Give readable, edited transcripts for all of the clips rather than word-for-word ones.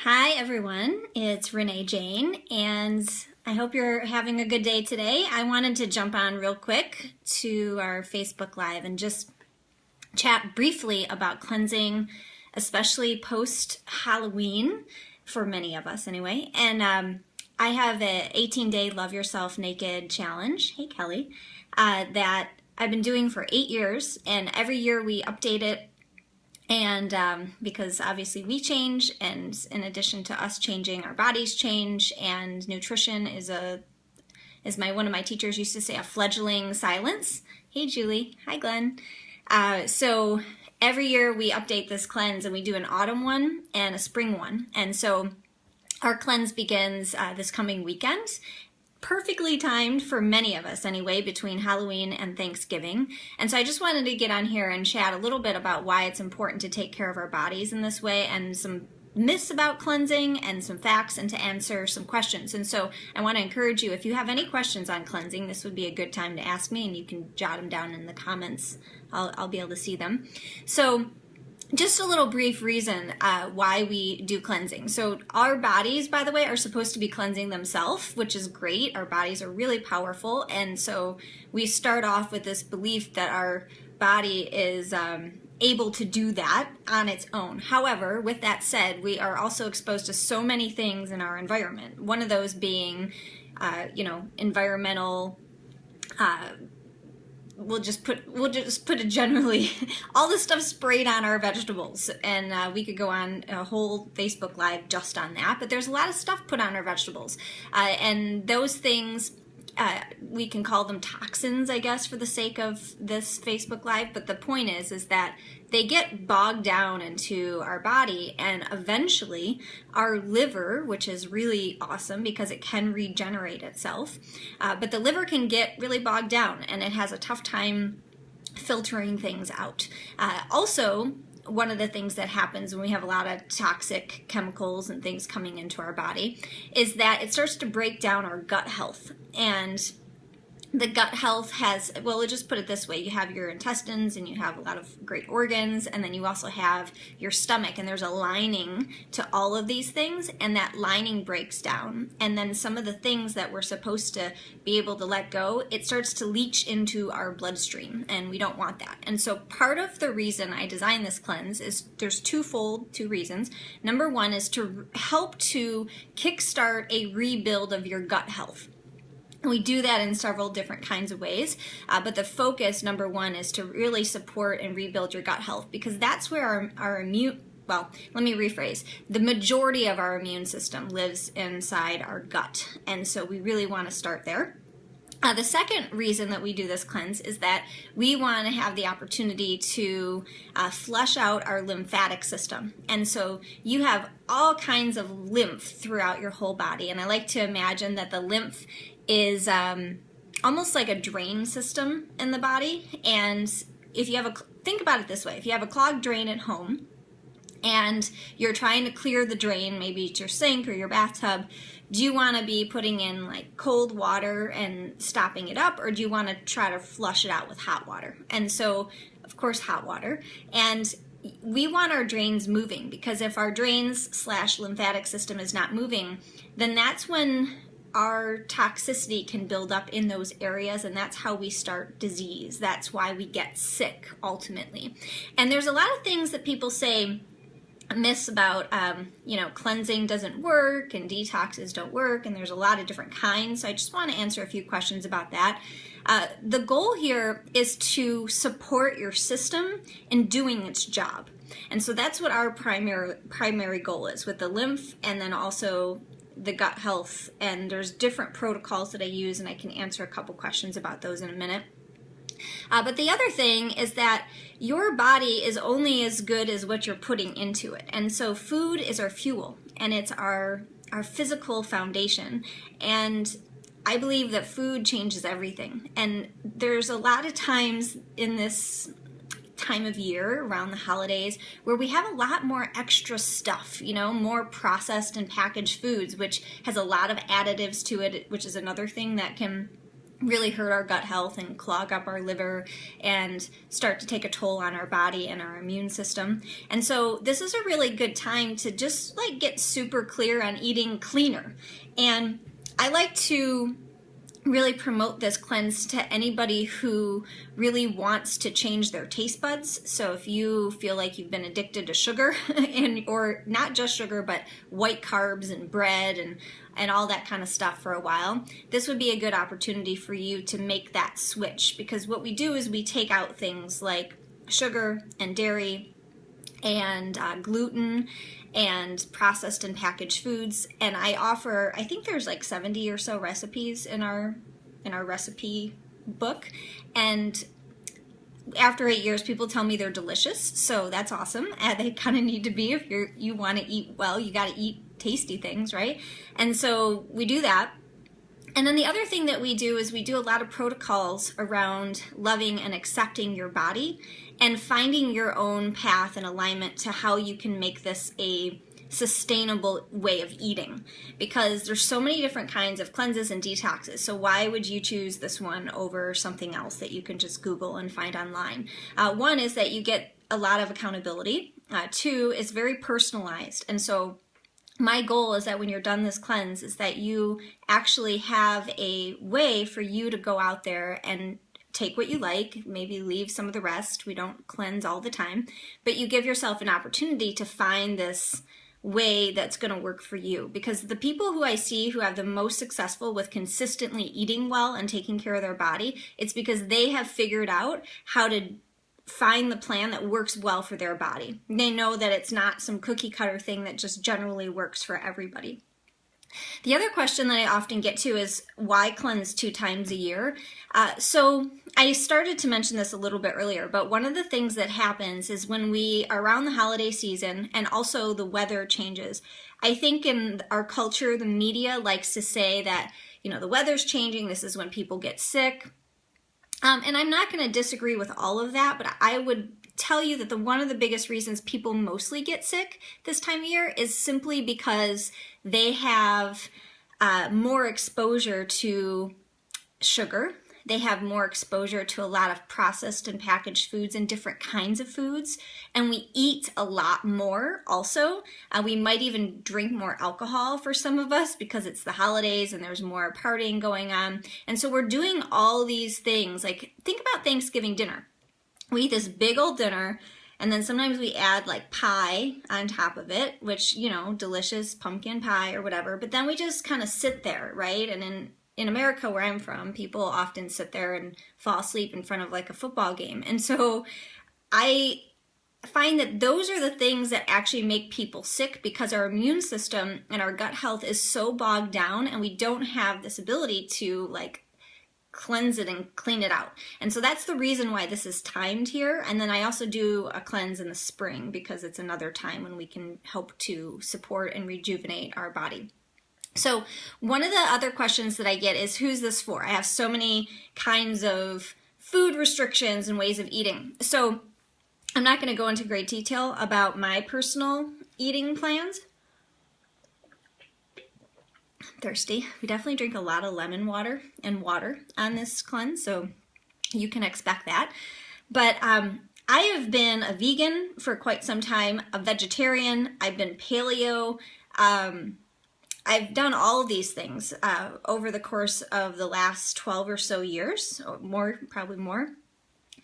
Hi everyone, it's Renee Jayne, and I hope you're having a good day today. I wanted to jump on real quick to our Facebook Live and just chat briefly about cleansing, especially post-Halloween, for many of us anyway. And I have an 18-day Love Yourself Naked challenge, hey Kelly, that I've been doing for 8 years, and every year we update it. And because obviously we change, and in addition to us changing, our bodies change, and nutrition is one of my teachers used to say, a fledgling science. Hey Julie, hi Glenn. So every year we update this cleanse, and we do an autumn one and a spring one. And so our cleanse begins this coming weekend. Perfectly timed for many of us anyway, between Halloween and Thanksgiving. And so I just wanted to get on here and chat a little bit about why it's important to take care of our bodies in this way, and some myths about cleansing and some facts, and to answer some questions. And so I want to encourage you, if you have any questions on cleansing, this would be a good time to ask me, and you can jot them down in the comments. I'll be able to see them. So just a little brief reason why we do cleansing. So our bodies, by the way, are supposed to be cleansing themselves, which is great. Our bodies are really powerful. And so we start off with this belief that our body is able to do that on its own. However, with that said, we are also exposed to so many things in our environment. One of those being, environmental, we'll just put it generally, all this stuff sprayed on our vegetables, and we could go on a whole Facebook Live just on that, but there's a lot of stuff put on our vegetables, and those things, we can call them toxins, I guess, for the sake of this Facebook Live, but the point is that they get bogged down into our body, and eventually our liver, which is really awesome because it can regenerate itself, but the liver can get really bogged down, and it has a tough time filtering things out. Also, one of the things that happens when we have a lot of toxic chemicals and things coming into our body is that it starts to break down our gut health. And the gut health has, well, let's just put it this way, you have your intestines, and you have a lot of great organs, and then you also have your stomach, and there's a lining to all of these things, and that lining breaks down, and then some of the things that we're supposed to be able to let go, it starts to leach into our bloodstream, and we don't want that. And so part of the reason I designed this cleanse is there's two reasons. Number one is to help to kickstart a rebuild of your gut health. We do that in several different kinds of ways, but the focus, number one, is to really support and rebuild your gut health, because that's where our immune, well, let me rephrase, the majority of our immune system lives inside our gut, and so we really want to start there. The second reason that we do this cleanse is that we want to have the opportunity to flush out our lymphatic system. And so you have all kinds of lymph throughout your whole body, and I like to imagine that the lymph is almost like a drain system in the body. And if you have think about it this way, if you have a clogged drain at home and you're trying to clear the drain, maybe it's your sink or your bathtub, do you want to be putting in like cold water and stopping it up, or do you want to try to flush it out with hot water? And so, of course, hot water. And we want our drains moving, because if our drains / lymphatic system is not moving, then that's when our toxicity can build up in those areas, and that's how we start disease. That's why we get sick ultimately. And there's a lot of things that people say, myths about, cleansing doesn't work and detoxes don't work, and there's a lot of different kinds. So I just want to answer a few questions about that. The goal here is to support your system in doing its job. And so that's what our primary goal is with the lymph, and then also the gut health, and there's different protocols that I use, and I can answer a couple questions about those in a minute. But the other thing is that your body is only as good as what you're putting into it, and so food is our fuel, and it's our physical foundation, and I believe that food changes everything. And there's a lot of times in this time of year around the holidays where we have a lot more extra stuff, more processed and packaged foods, which has a lot of additives to it, which is another thing that can really hurt our gut health and clog up our liver and start to take a toll on our body and our immune system. And so this is a really good time to just like get super clear on eating cleaner. And I like to really promote this cleanse to anybody who really wants to change their taste buds. So if you feel like you've been addicted to sugar, or not just sugar, but white carbs and bread and all that kind of stuff for a while, this would be a good opportunity for you to make that switch. Because what we do is we take out things like sugar and dairy and gluten and processed and packaged foods, and I think there's like 70 or so recipes in our recipe book, and after 8 years people tell me they're delicious, so that's awesome. They kind of need to be. If you want to eat well, you got to eat tasty things, right? And so we do that. And then the other thing that we do is we do a lot of protocols around loving and accepting your body and finding your own path and alignment to how you can make this a sustainable way of eating, because there's so many different kinds of cleanses and detoxes. So why would you choose this one over something else that you can just Google and find online? One is that you get a lot of accountability. Two, it's very personalized. And so my goal is that when you're done this cleanse is that you actually have a way for you to go out there and take what you like, maybe leave some of the rest. We don't cleanse all the time, but you give yourself an opportunity to find this way that's going to work for you. Because the people who I see who have the most successful with consistently eating well and taking care of their body, it's because they have figured out how to find the plan that works well for their body. They know that it's not some cookie cutter thing that just generally works for everybody. The other question that I often get to is why cleanse 2 times a year? So I started to mention this a little bit earlier, but one of the things that happens is when we are around the holiday season and also the weather changes. I think in our culture, the media likes to say that, the weather's changing, this is when people get sick. And I'm not going to disagree with all of that, but I would tell you that one of the biggest reasons people mostly get sick this time of year is simply because they have more exposure to sugar. They have more exposure to a lot of processed and packaged foods and different kinds of foods. And we eat a lot more also. We might even drink more alcohol for some of us because it's the holidays and there's more partying going on. And so we're doing all these things. Like, think about Thanksgiving dinner. We eat this big old dinner, and then sometimes we add like pie on top of it, which, delicious pumpkin pie or whatever. But then we just kind of sit there, right? And in America, where I'm from, people often sit there and fall asleep in front of like a football game. And so I find that those are the things that actually make people sick, because our immune system and our gut health is so bogged down, and we don't have this ability to like cleanse it and clean it out. And so that's the reason why this is timed here. And then I also do a cleanse in the spring because it's another time when we can help to support and rejuvenate our body. So one of the other questions that I get is, who's this for? I have so many kinds of food restrictions and ways of eating. So I'm not going to go into great detail about my personal eating plans. Thirsty. We definitely drink a lot of lemon water and water on this cleanse, so you can expect that. But I have been a vegan for quite some time, a vegetarian. I've been paleo. I've done all of these things over the course of the last 12 or so years, or more, probably more.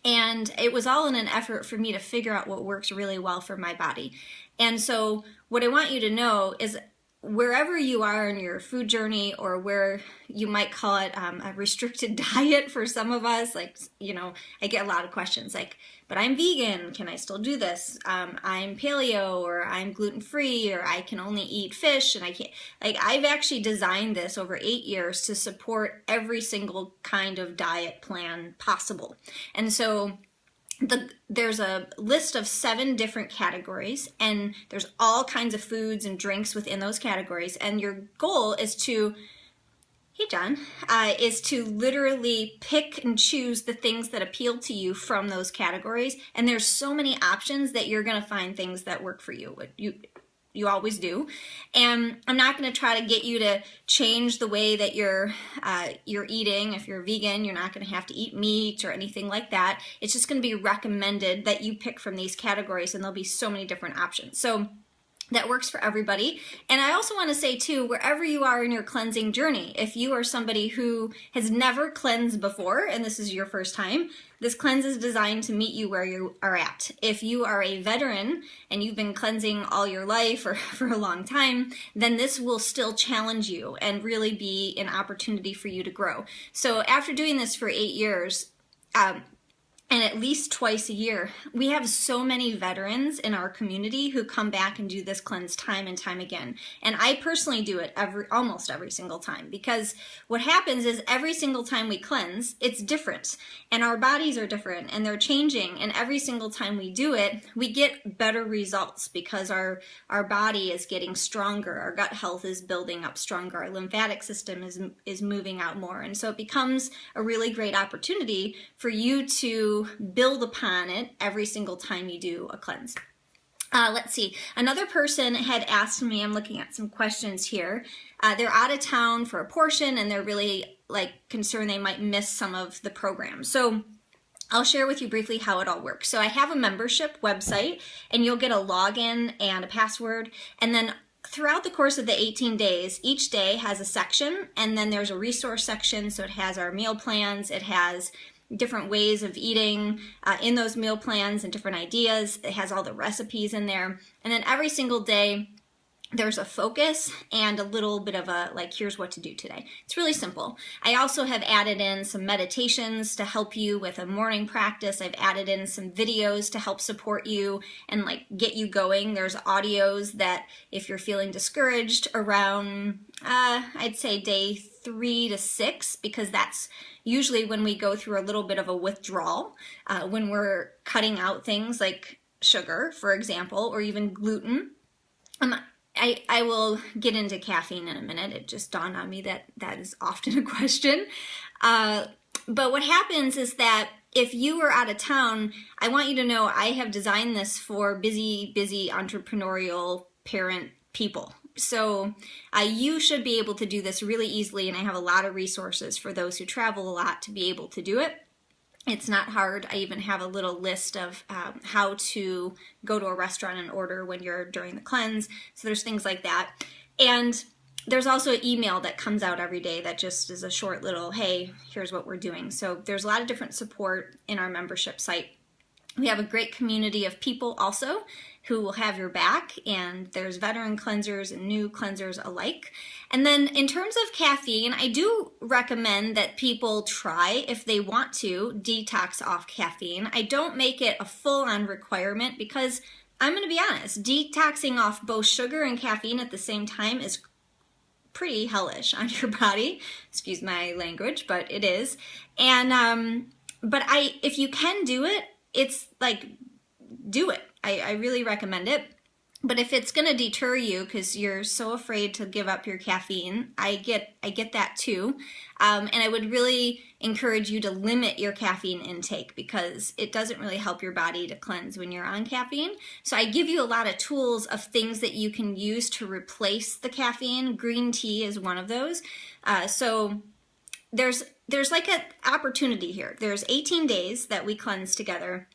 And it was all in an effort for me to figure out what works really well for my body. And so what I want you to know is, wherever you are in your food journey, or where you might call it a restricted diet for some of us, like, I get a lot of questions like, but I'm vegan, can I still do this? I'm paleo, or I'm gluten-free, or I can only eat fish, and I can't. Like, I've actually designed this over 8 years to support every single kind of diet plan possible. And so there's a list of 7 different categories, and there's all kinds of foods and drinks within those categories. And your goal is to, hey John, is to literally pick and choose the things that appeal to you from those categories. And there's so many options that you're going to find things that work for you. you always do. And I'm not going to try to get you to change the way that you're eating. If you're vegan, you're not going to have to eat meat or anything like that. It's just going to be recommended that you pick from these categories, and there'll be so many different options. So that works for everybody. And I also want to say too, wherever you are in your cleansing journey, if you are somebody who has never cleansed before and this is your first time, this cleanse is designed to meet you where you are at. If you are a veteran and you've been cleansing all your life or for a long time, then this will still challenge you and really be an opportunity for you to grow. So after doing this for 8 years, and at least twice a year, we have so many veterans in our community who come back and do this cleanse time and time again. And I personally do it almost every single time, because what happens is every single time we cleanse, it's different. And our bodies are different and they're changing. And every single time we do it, we get better results because our body is getting stronger. Our gut health is building up stronger. Our lymphatic system is moving out more. And so it becomes a really great opportunity for you to build upon it every single time you do a cleanse. Let's see. Another person had asked me, I'm looking at some questions here. They're out of town for a portion and they're really concerned they might miss some of the program. So I'll share with you briefly how it all works. So I have a membership website and you'll get a login and a password, and then throughout the course of the 18 days, each day has a section, and then there's a resource section. So it has our meal plans, it has different ways of eating in those meal plans and different ideas. It has all the recipes in there. And then every single day, there's a focus and a little bit of a, here's what to do today. It's really simple. I also have added in some meditations to help you with a morning practice. I've added in some videos to help support you and get you going. There's audios that if you're feeling discouraged around, I'd say day 3 to 6, because that's usually when we go through a little bit of a withdrawal, when we're cutting out things like sugar, for example, or even gluten. I will get into caffeine in a minute. It just dawned on me that that is often a question. But what happens is that if you are out of town, I want you to know I have designed this for busy entrepreneurial parent people. So you should be able to do this really easily, and I have a lot of resources for those who travel a lot to be able to do it. It's not hard. I even have a little list of how to go to a restaurant and order when you're during the cleanse. So there's things like that. And there's also an email that comes out every day that just is a short little, hey, here's what we're doing. So there's a lot of different support in our membership site. We have a great community of people also who will have your back, and there's veteran cleansers and new cleansers alike. And then in terms of caffeine, I do recommend that people try, if they want to, detox off caffeine. I don't make it a full-on requirement because I'm going to be honest, detoxing off both sugar and caffeine at the same time is pretty hellish on your body. Excuse my language, but it is. And but if you can do it, it's do it. I really recommend it. But if it's going to deter you because you're so afraid to give up your caffeine, I get that too. And I would really encourage you to limit your caffeine intake because it doesn't really help your body to cleanse when you're on caffeine. So I give you a lot of tools of things that you can use to replace the caffeine. Green tea is one of those. So there's an opportunity here. There's 18 days that we cleanse together.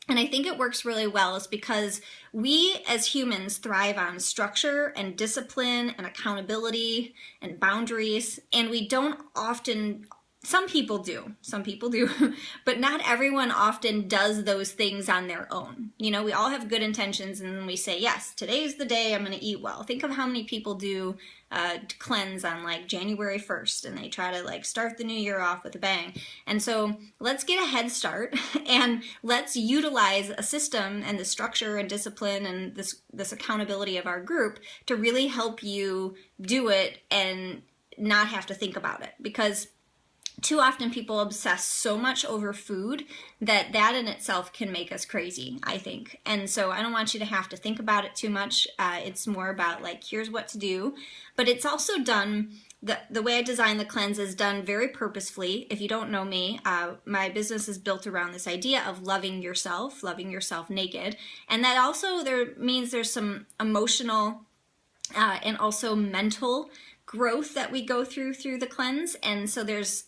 And I think it works really well is because we as humans thrive on structure and discipline and accountability and boundaries, and we don't often, some people do, but not everyone often does those things on their own. You know, we all have good intentions and then we say, yes, today's the day I'm going to eat well. Think of how many people do cleanse on January 1st and they try to start the new year off with a bang. And so let's get a head start and let's utilize a system and the structure and discipline and this accountability of our group to really help you do it and not have to think about it. Because too often people obsess so much over food that that in itself can make us crazy, I think. And so I don't want you to have to think about it too much. It's more about like, here's what to do. But it's also done, the way I design the cleanse is done very purposefully. If you don't know me, my business is built around this idea of loving yourself naked. And that also means there's some emotional and also mental growth that we go through the cleanse. And so there's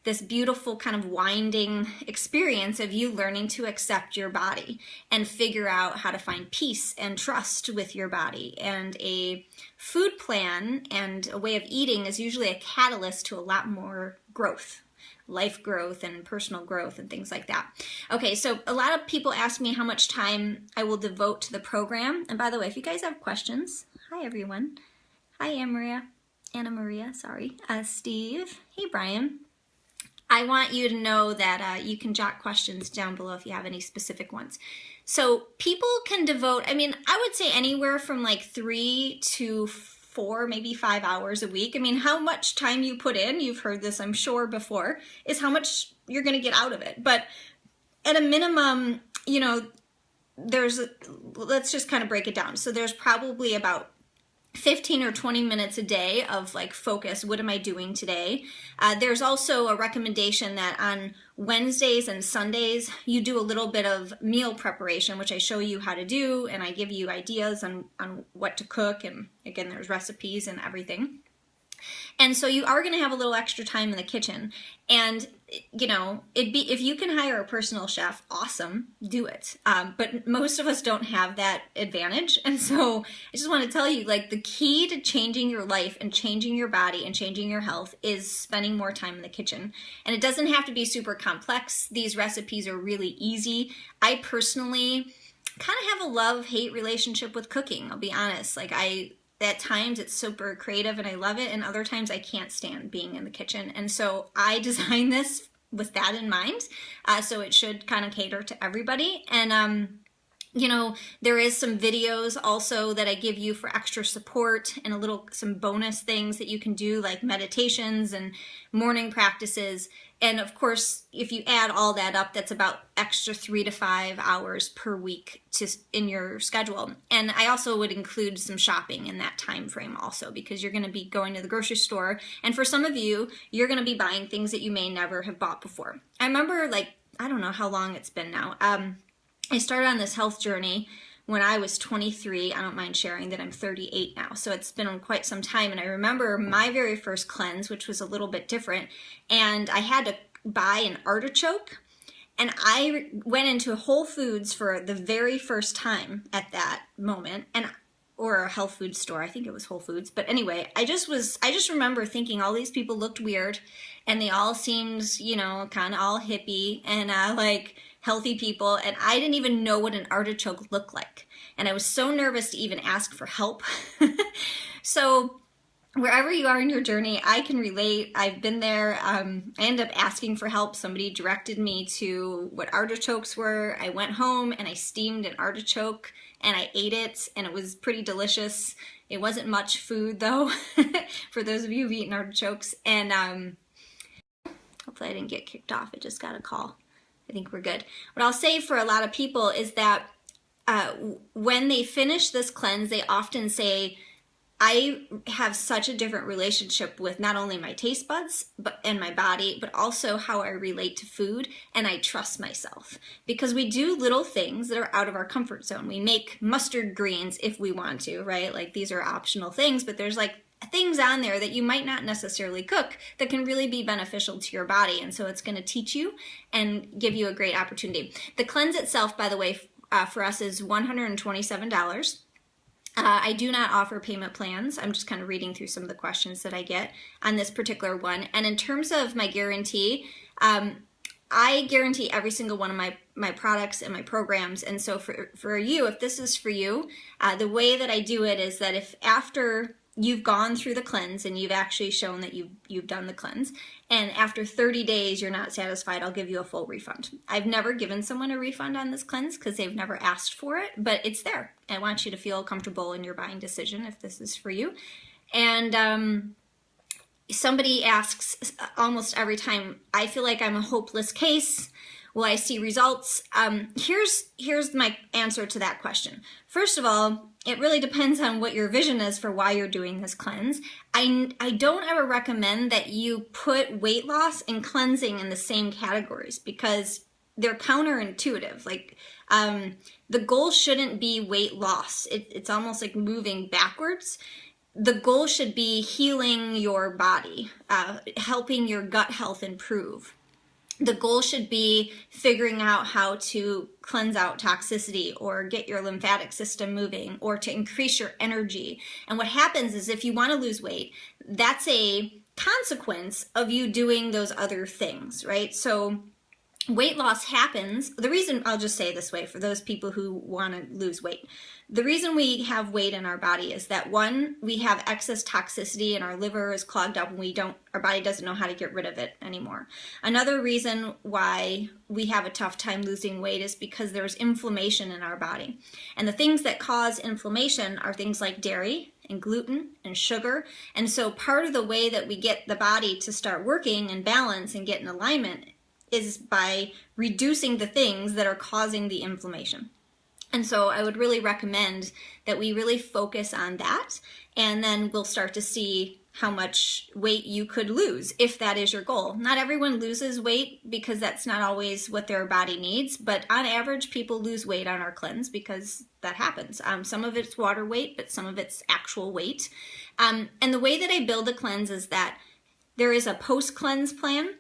this beautiful kind of winding experience of you learning to accept your body and figure out how to find peace and trust with your body. And a food plan and a way of eating is usually a catalyst to a lot more growth, life growth and personal growth and things like that. Okay, so a lot of people ask me how much time I will devote to the program. And by the way, if you guys have questions, hi everyone. Hi Anna Maria, sorry. Steve, hey Brian. I want you to know that you can jot questions down below if you have any specific ones. So people can devote, I mean, I would say anywhere from like 3 to 4, maybe 5 hours a week. I mean, how much time you put in, you've heard this, I'm sure, before, is how much you're going to get out of it. But at a minimum, you know, let's just kind of break it down. So there's probably about 15 or 20 minutes a day of like focus. What am I doing today? There's also a recommendation that on Wednesdays and Sundays, you do a little bit of meal preparation, which I show you how to do, and I give you ideas on what to cook. And again, there's recipes and everything. And so you are going to have a little extra time in the kitchen. And, you know, if you can hire a personal chef, awesome, do it. But most of us don't have that advantage. And so I just want to tell you, like, the key to changing your life and changing your body and changing your health is spending more time in the kitchen. And it doesn't have to be super complex. These recipes are really easy. I personally kind of have a love-hate relationship with cooking, I'll be honest. Like, at times it's super creative and I love it, and other times I can't stand being in the kitchen. And so I designed this with that in mind, so it should kind of cater to everybody. And you know, there is some videos also that I give you for extra support and some bonus things that you can do, like meditations and morning practices. And of course, if you add all that up, that's about extra 3 to 5 hours per week in your schedule. And I also would include some shopping in that time frame also, because you're going to be going to the grocery store. And for some of you, you're going to be buying things that you may never have bought before. I remember, like, I don't know how long it's been now. I started on this health journey when I was 23. I don't mind sharing that I'm 38 now. So it's been quite some time. And I remember my very first cleanse, which was a little bit different. And I had to buy an artichoke. And I went into Whole Foods for the very first time at that moment. Or a health food store. I think it was Whole Foods. But anyway, I just remember thinking all these people looked weird. And they all seemed, you know, kind of all hippie and like healthy people, and I didn't even know what an artichoke looked like. And I was so nervous to even ask for help. So wherever you are in your journey, I can relate. I've been there. I ended up asking for help. Somebody directed me to what artichokes were. I went home and I steamed an artichoke and I ate it, and it was pretty delicious. It wasn't much food though, for those of you who've eaten artichokes. And hopefully I didn't get kicked off. I just got a call. I think we're good. What I'll say for a lot of people is that when they finish this cleanse, they often say, I have such a different relationship with not only my taste buds and my body, but also how I relate to food, and I trust myself. Because we do little things that are out of our comfort zone. We make mustard greens if we want to, right? Like, these are optional things, but there's like things on there that you might not necessarily cook that can really be beneficial to your body. And so it's going to teach you and give you a great opportunity. The cleanse itself, by the way, for us is $127. I do not offer payment plans. I'm just kind of reading through some of the questions that I get on this particular one. And in terms of my guarantee, I guarantee every single one of my products and my programs. And so for you, if this is for you, the way that I do it is that if after you've gone through the cleanse and you've actually shown that you've done the cleanse, and after 30 days you're not satisfied, I'll give you a full refund. I've never given someone a refund on this cleanse because they've never asked for it, but it's there. I want you to feel comfortable in your buying decision if this is for you. And somebody asks almost every time, I feel like I'm a hopeless case. Will I see results? Here's my answer to that question. First of all, it really depends on what your vision is for why you're doing this cleanse. I don't ever recommend that you put weight loss and cleansing in the same categories because they're counterintuitive. Like, the goal shouldn't be weight loss. It's almost like moving backwards. The goal should be healing your body, helping your gut health improve. The goal should be figuring out how to cleanse out toxicity or get your lymphatic system moving or to increase your energy. And what happens is if you want to lose weight, that's a consequence of you doing those other things, right? So weight loss happens. The reason, I'll just say it this way for those people who want to lose weight. The reason we have weight in our body is that, one, we have excess toxicity and our liver is clogged up and our body doesn't know how to get rid of it anymore. Another reason why we have a tough time losing weight is because there's inflammation in our body. And the things that cause inflammation are things like dairy and gluten and sugar. And so part of the way that we get the body to start working and balance and get in alignment is by reducing the things that are causing the inflammation. And so I would really recommend that we really focus on that, and then we'll start to see how much weight you could lose if that is your goal. Not everyone loses weight because that's not always what their body needs, but on average people lose weight on our cleanse because that happens. Some of it's water weight, but some of it's actual weight. And the way that I build a cleanse is that there is a post-cleanse plan.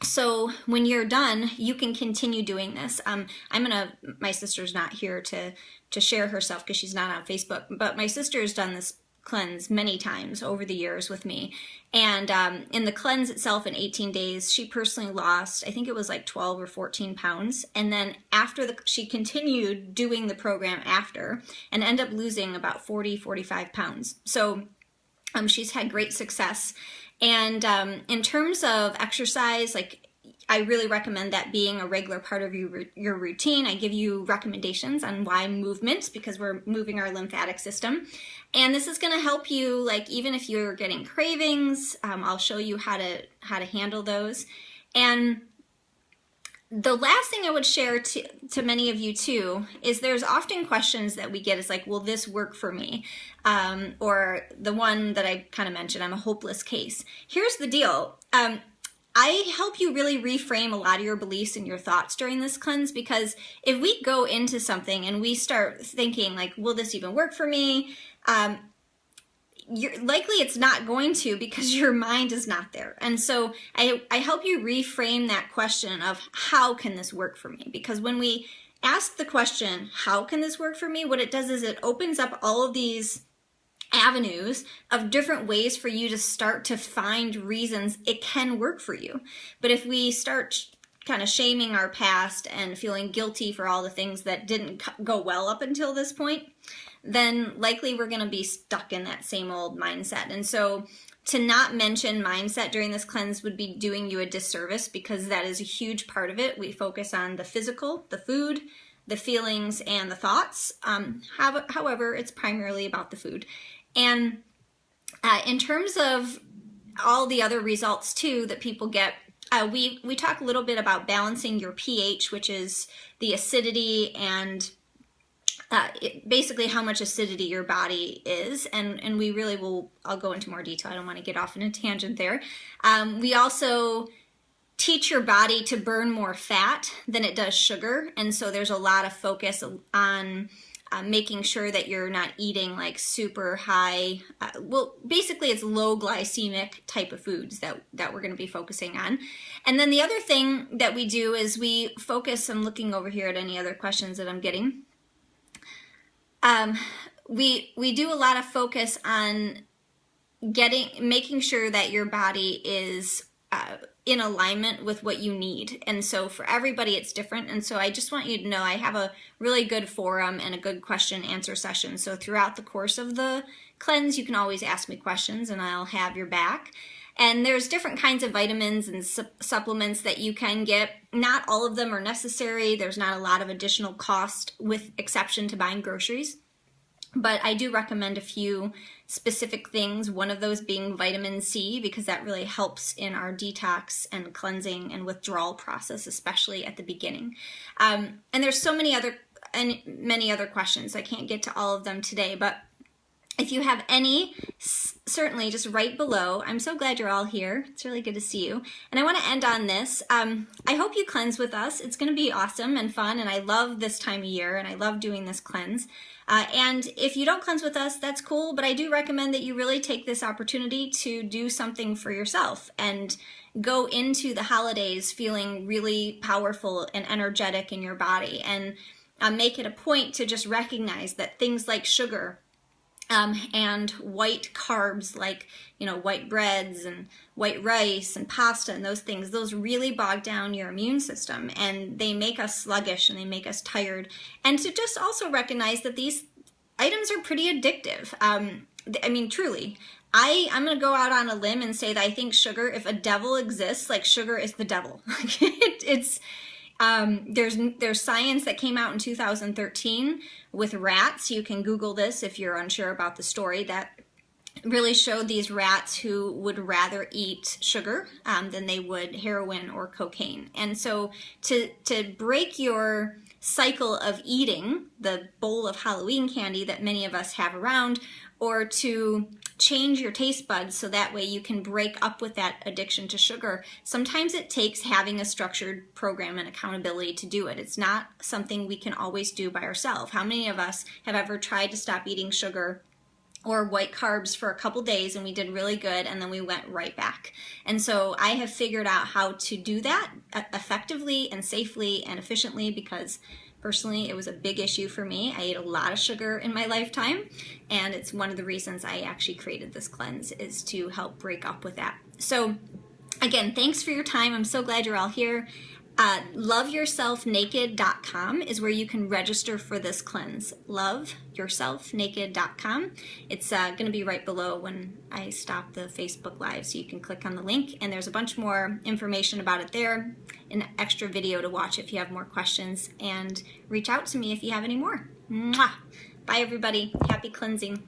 So when you're done, you can continue doing this. My sister's not here to share herself because she's not on Facebook, but my sister has done this cleanse many times over the years with me. And in the cleanse itself in 18 days, she personally lost, I think it was like 12 or 14 pounds. And then she continued doing the program after and ended up losing about 40, 45 pounds. So she's had great success. And in terms of exercise, like, I really recommend that being a regular part of your routine. I give you recommendations on why movement, because we're moving our lymphatic system. And this is going to help you, like, even if you're getting cravings, I'll show you how to handle those. And the last thing I would share to many of you too is there's often questions that we get is like, will this work for me? Or the one that I kind of mentioned, I'm a hopeless case. Here's the deal. I help you really reframe a lot of your beliefs and your thoughts during this cleanse, because if we go into something and we start thinking like, will this even work for me? Likely it's not going to, because your mind is not there. And so I help you reframe that question of how can this work for me? Because when we ask the question, how can this work for me? What it does is it opens up all of these avenues of different ways for you to start to find reasons it can work for you. But if we start kind of shaming our past and feeling guilty for all the things that didn't go well up until this point, then likely we're going to be stuck in that same old mindset. And so to not mention mindset during this cleanse would be doing you a disservice, because that is a huge part of it. We focus on the physical, the food, the feelings, and the thoughts. However, it's primarily about the food. And in terms of all the other results too that people get, we talk a little bit about balancing your pH, which is the acidity and basically how much acidity your body is, and we really will, I'll go into more detail. I don't want to get off in a tangent there. We also teach your body to burn more fat than it does sugar, and so there's a lot of focus on making sure that you're not eating like super high, basically it's low glycemic type of foods that we're going to be focusing on. And then the other thing that we do is we focus, I'm looking over here at any other questions that I'm getting. We do a lot of focus on making sure that your body is in alignment with what you need. And so for everybody it's different. And so I just want you to know I have a really good forum and a good question answer session. So throughout the course of the cleanse, you can always ask me questions and I'll have your back. And there's different kinds of vitamins and supplements that you can get. Not all of them are necessary. There's not a lot of additional cost, with exception to buying groceries. But I do recommend a few specific things, one of those being vitamin C, because that really helps in our detox and cleansing and withdrawal process, especially at the beginning. And there's so many other questions. I can't get to all of them today, but if you have any, certainly just write below. I'm so glad you're all here. It's really good to see you. And I want to end on this. I hope you cleanse with us. It's going to be awesome and fun, and I love this time of year, and I love doing this cleanse. And if you don't cleanse with us, that's cool, but I do recommend that you really take this opportunity to do something for yourself and go into the holidays feeling really powerful and energetic in your body, and make it a point to just recognize that things like sugar and white carbs like, white breads and white rice and pasta and those things, those really bog down your immune system, and they make us sluggish and they make us tired. And to just also recognize that these items are pretty addictive. I mean, truly. I'm going to go out on a limb and say that I think sugar, if a devil exists, like, sugar is the devil. There's science that came out in 2013 with rats. You can Google this if you're unsure about the story, that really showed these rats who would rather eat sugar than they would heroin or cocaine. And so to break your cycle of eating the bowl of Halloween candy that many of us have around, or to change your taste buds so that way you can break up with that addiction to sugar, sometimes it takes having a structured program and accountability to do it. It's not something we can always do by ourselves. How many of us have ever tried to stop eating sugar or white carbs for a couple days and we did really good and then we went right back? And so I have figured out how to do that effectively and safely and efficiently, because personally, it was a big issue for me. I ate a lot of sugar in my lifetime, and it's one of the reasons I actually created this cleanse, is to help break up with that. So again, thanks for your time. I'm so glad you're all here. LoveYourselfNaked.com is where you can register for this cleanse. LoveYourselfNaked.com. It's going to be right below when I stop the Facebook Live, so you can click on the link, and there's a bunch more information about it there, an extra video to watch if you have more questions, and reach out to me if you have any more. Mwah! Bye, everybody. Happy cleansing.